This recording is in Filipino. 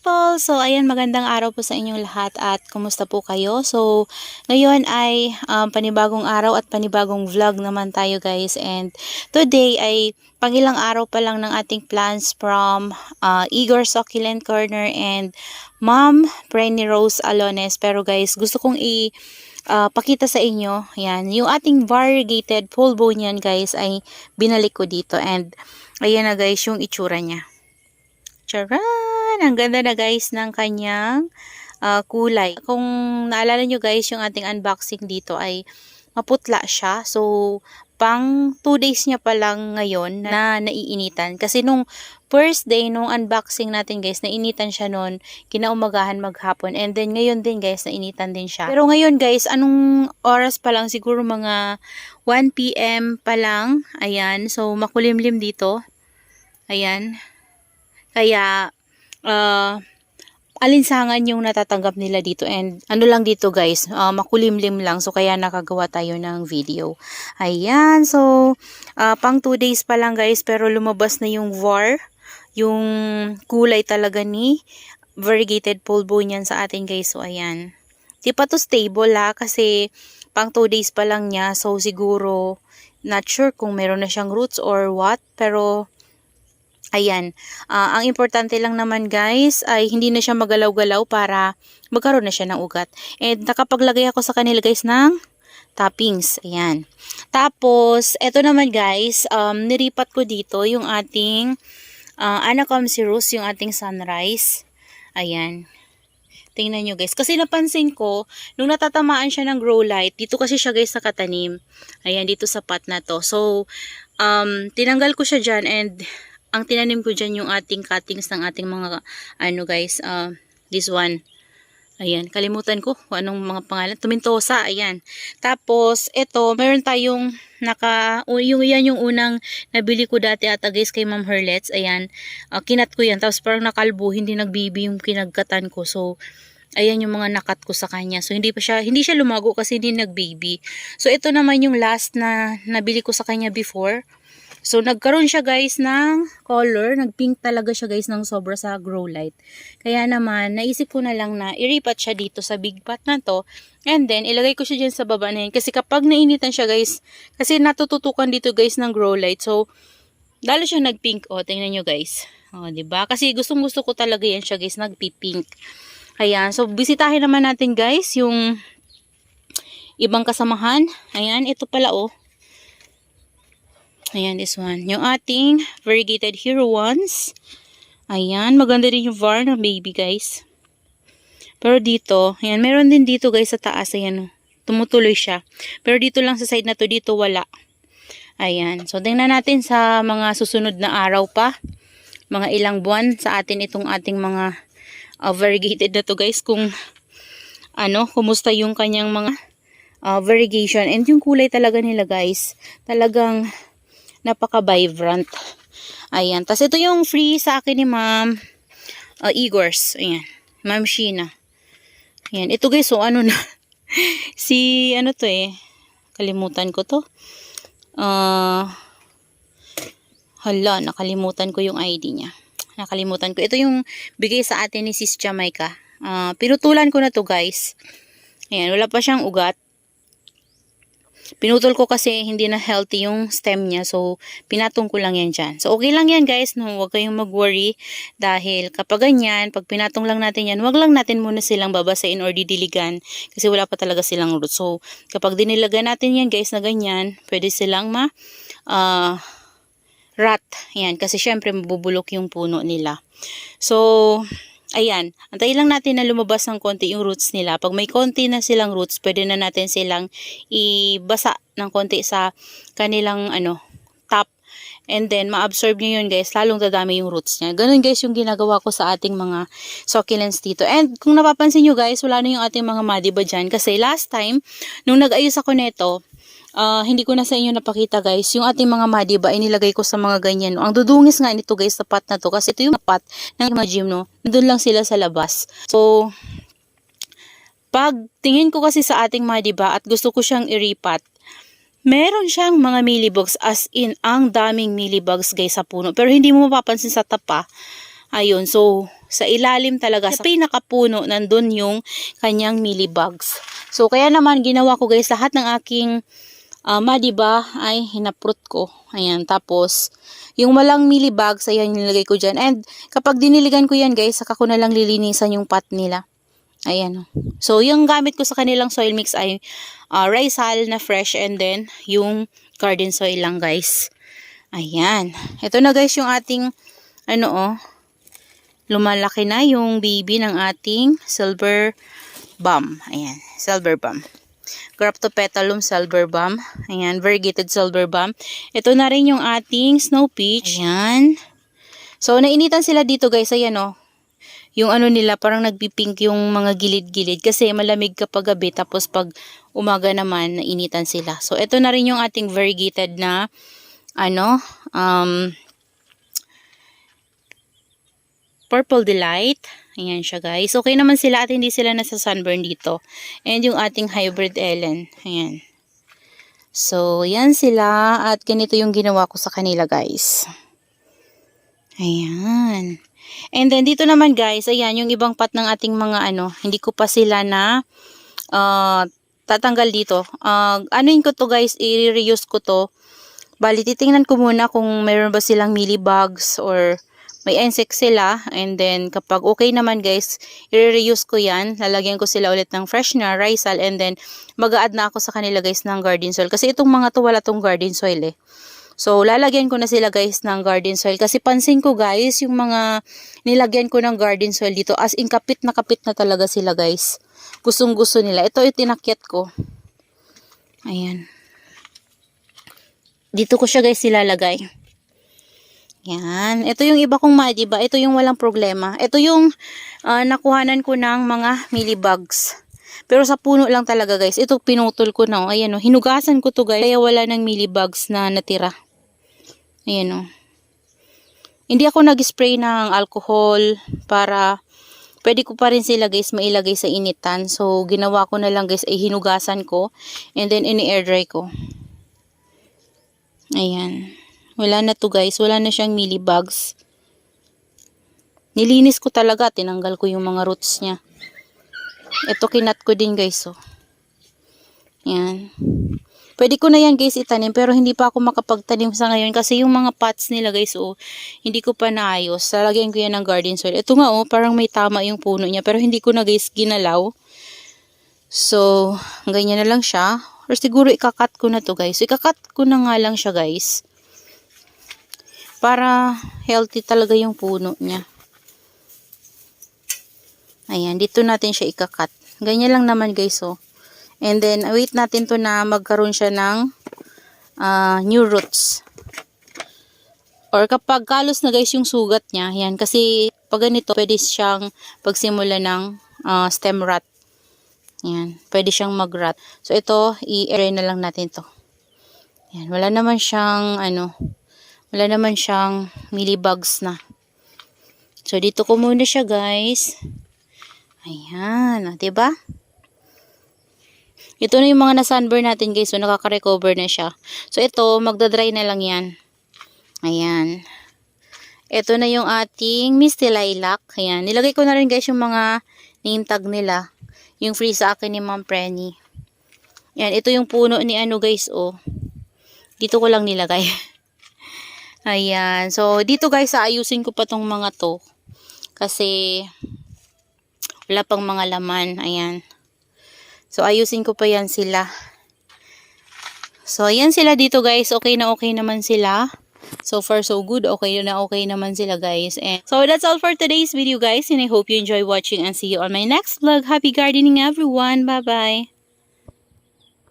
people! So, ayan, magandang araw po sa inyong lahat at kumusta po kayo? So, ngayon ay panibagong araw at panibagong vlog naman tayo guys. And today ay pangilang araw pa lang ng ating plants from Igor Succulent Corner and Mom Prenny Rose Alones. Pero guys, gusto kong pakita sa inyo, yan, yung ating variegated pulbo niyan guys ay binalik ko dito. And ayan na guys yung itsura niya. Charan! Ang ganda na guys ng kanyang kulay. Kung naalala nyo guys, yung ating unboxing dito ay maputla siya. So, pang 2 days niya pa lang ngayon na naiinitan. Kasi nung first day, nung unboxing natin guys, nainitan siya noon, kinaumagahan maghapon. And then ngayon din guys, nainitan din siya. Pero ngayon guys, anong oras pa lang? Siguro mga 1 PM pa lang. Ayan, so makulimlim dito. Ayan. Kaya, alinsangan yung natatanggap nila dito. And ano lang dito guys, makulimlim lang. So, kaya nakagawa tayo ng video. Ayan. So, pang 2 days pa lang guys. Pero lumabas na yung VAR. Yung kulay talaga ni variegated pulbo niyan sa atin guys. So, ayan. Di pa to stable kasi pang 2 days pa lang niya. So, siguro, not sure kung meron na siyang roots or what. Pero, ayan, ang importante lang naman guys ay hindi na siya magalaw-galaw para magkaroon na siya ng ugat. And nakapaglagay ako sa kanila guys ng toppings. Ayan. Tapos, eto naman guys, niripat ko dito yung ating Anacomcirrus, yung ating sunrise. Ayan. Tingnan nyo guys. Kasi napansin ko, nung natatamaan siya ng grow light, dito kasi siya guys nakatanim. Ayan, dito sa pot na to. So, tinanggal ko siya dyan and ang tinanim ko dyan yung ating cuttings ng ating mga, guys, this one. Ayan, kalimutan ko kung anong mga pangalan. Tumintosa, ayan. Tapos, ito, meron tayong yan yung unang nabili ko dati ata guys kay Ma'am Herlets. Ayan, kinat ko yan. Tapos parang nakalbo, hindi nagbibi yung kinagkatan ko. So, ayan yung mga nakat ko sa kanya. So, hindi siya lumago kasi hindi nagbaby. So, ito naman yung last na nabili ko sa kanya before. So, nagkaroon siya guys ng color. Nag-pink talaga siya guys ng sobra sa grow light. Kaya naman, naisip ko na lang na iripat siya dito sa big pot na to. And then, ilagay ko siya dyan sa baba na yun. Kasi kapag nainitan siya guys, kasi natututukan dito guys ng grow light. So, lalo siya nag-pink. O, tingnan nyo guys. O, diba? Kasi gustong gusto ko talaga yan siya guys, nag-pink. Ayan. So, bisitahin naman natin guys yung ibang kasamahan. Ayan, ito pala Ayan, this one. Yung ating variegated hero ones. Ayan, maganda din yung var ng baby, guys. Pero dito, ayan, meron din dito, guys, sa taas. Ayan, tumutuloy siya. Pero dito lang sa side na to, dito wala. Ayan. So, tingnan natin sa mga susunod na araw pa. Mga ilang buwan sa atin itong ating mga variegated na to, guys. Kung, kumusta yung kanyang mga variegation. And yung kulay talaga nila, guys. Talagang napaka-vibrant. Ayan. Tapos ito yung free sa akin ni Ma'am Igors. Ayan. Ma'am Sheena. Ayan. Ito guys, so ano na. Kalimutan ko to. Nakalimutan ko yung ID niya. Nakalimutan ko. Ito yung bigay sa atin ni Sis Jamaica. Pinutulan ko na to guys. Ayan. Wala pa siyang ugat. Pinutol ko kasi hindi na healthy yung stem niya. So, pinatong ko lang yan dyan. So, okay lang yan guys. No? Huwag kayong mag-worry. Dahil kapag ganyan, pag pinatong lang natin yan, huwag lang natin muna silang babasain or didiligan. Kasi wala pa talaga silang root. So, kapag dinilagan natin yan guys na ganyan, pwede silang rot. Yan. Kasi syempre mabubulok yung puno nila. So, ayan, antayin lang natin na lumabas ng konti yung roots nila. Pag may konti na silang roots, pwede na natin silang ibasa ng konti sa kanilang top. And then, ma-absorb nyo yun guys, lalong dadami yung roots niya. Ganun guys yung ginagawa ko sa ating mga succulents dito. And kung napapansin nyo guys, wala na yung ating mga madiba dyan. Kasi last time, nung nag-ayos ako neto, hindi ko na sa inyo napakita guys, yung ating mga madiba inilagay ko sa mga ganyan. Ang dudungis nga nito guys sa pot na to, kasi ito yung pot ng mga gym, nandun lang sila sa labas. So, pag tingin ko kasi sa ating madiba at gusto ko siyang iripat, meron siyang mga millibugs, as in, ang daming millibugs guys sa puno. Pero hindi mo mapapansin sa tapa. Ayun, so, sa ilalim talaga, sa pinakapuno, nandun yung kanyang mealybugs. So, kaya naman ginawa ko guys, lahat ng aking madiba ay hinaprut ko. Ayan, tapos, yung walang mealybugs, ayan, nilagay ko dyan. And, kapag diniligan ko yan guys, saka ko na lang lilinisan yung pot nila. Ayan. So, yung gamit ko sa kanilang soil mix ay rice hull na fresh and then yung garden soil lang guys. Ayan. Ito na guys yung ating lumalaki na yung baby ng ating silver balm. Ayan. Silver balm. Graptopetalum silver balm. Ayan. Variegated silver balm. Ito na rin yung ating snow peach. Ayan. So, nainitan sila dito guys. Ayan yung nila parang nagpipink yung mga gilid-gilid kasi malamig kapag gabi tapos pag umaga naman nainitan sila. So ito na rin yung ating variegated na Purple Delight. Ayan siya guys. Okay naman sila at hindi sila nasa sunburn dito. And yung ating hybrid Ellen. Ayan. So yan sila at ganito yung ginawa ko sa kanila guys. Ayan. And then, dito naman guys, ayan, yung ibang pot ng ating mga hindi ko pa sila na tatanggal dito. Anuin ko to guys, i-reuse ko to. Bali, titingnan ko muna kung mayroon ba silang mealybugs or may insects sila. And then, kapag okay naman guys, i-reuse ko yan. Lalagyan ko sila ulit ng fresh na rice hull. And then, mag-a-add na ako sa kanila guys ng garden soil. Kasi itong mga to, wala tong garden soil eh. So, lalagyan ko na sila guys ng garden soil. Kasi pansin ko guys, yung mga nilagyan ko ng garden soil dito, as in kapit na talaga sila guys. Gustong gusto nila. Ito yung tinakyat ko. Ayan. Dito ko siya guys ilalagay. Yan. Ito yung iba kong madiba. Ito yung walang problema. Ito yung nakuhanan ko ng mga mealybugs. Pero sa puno lang talaga guys. Ito pinutol ko na. Ayan hinugasan ko to guys. Kaya wala ng mealybugs na natira. Ayan Hindi ako nag-spray ng alcohol para pwede ko pa rin sila guys mailagay sa initan. So ginawa ko na lang guys ay hinugasan ko and then ini-air dry ko. Ayan. Wala na to guys. Wala na siyang mealybugs. Nilinis ko talaga. Tinanggal ko yung mga roots niya. Ito kinat ko din guys Ayan. Pwede ko na yan guys itanim pero hindi pa ako makapagtanim sa ngayon kasi yung mga pots nila guys hindi ko pa naayos. Lalagyan ko yan ng garden soil. Ito nga parang may tama yung puno niya pero hindi ko na guys ginalaw. So, ganyan na lang siya. Or siguro ikakat ko na to guys. Ikakat ko na nga lang siya guys. Para healthy talaga yung puno niya. Ayan, dito natin siya ikakat. Ganyan lang naman guys And then, wait natin to na magkaroon siya ng new roots. Or kapag kalos na guys yung sugat niya, yan. Kasi pag ganito, pwede siyang pagsimula ng stem rot. Yan. Pwede siyang mag-rot. So, ito, i-air na lang natin to. Yan. Wala naman siyang, wala naman siyang mealybugs na. So, dito ko muna siya guys. Ayan. Diba? Ito na yung mga na-sunburn natin guys. So, nakaka-recover na siya. So, ito, magdadry na lang yan. Ayan. Ito na yung ating Misty Lilac. Ayan. Nilagay ko na rin guys yung mga name tag nila. Yung free sa akin ni Ma'am Prenny. Ayan. Ito yung puno ni guys Dito ko lang nilagay. Ayan. So, dito guys, aayusin ko pa tong mga to. Kasi, wala pang mga laman. Ayan. So, ayusin ko pa yan sila. So, ayan sila dito guys. Okay na okay naman sila. So far, so good. Okay na okay naman sila guys. And so, that's all for today's video guys. And I hope you enjoy watching and see you on my next vlog. Happy gardening everyone. Bye-bye.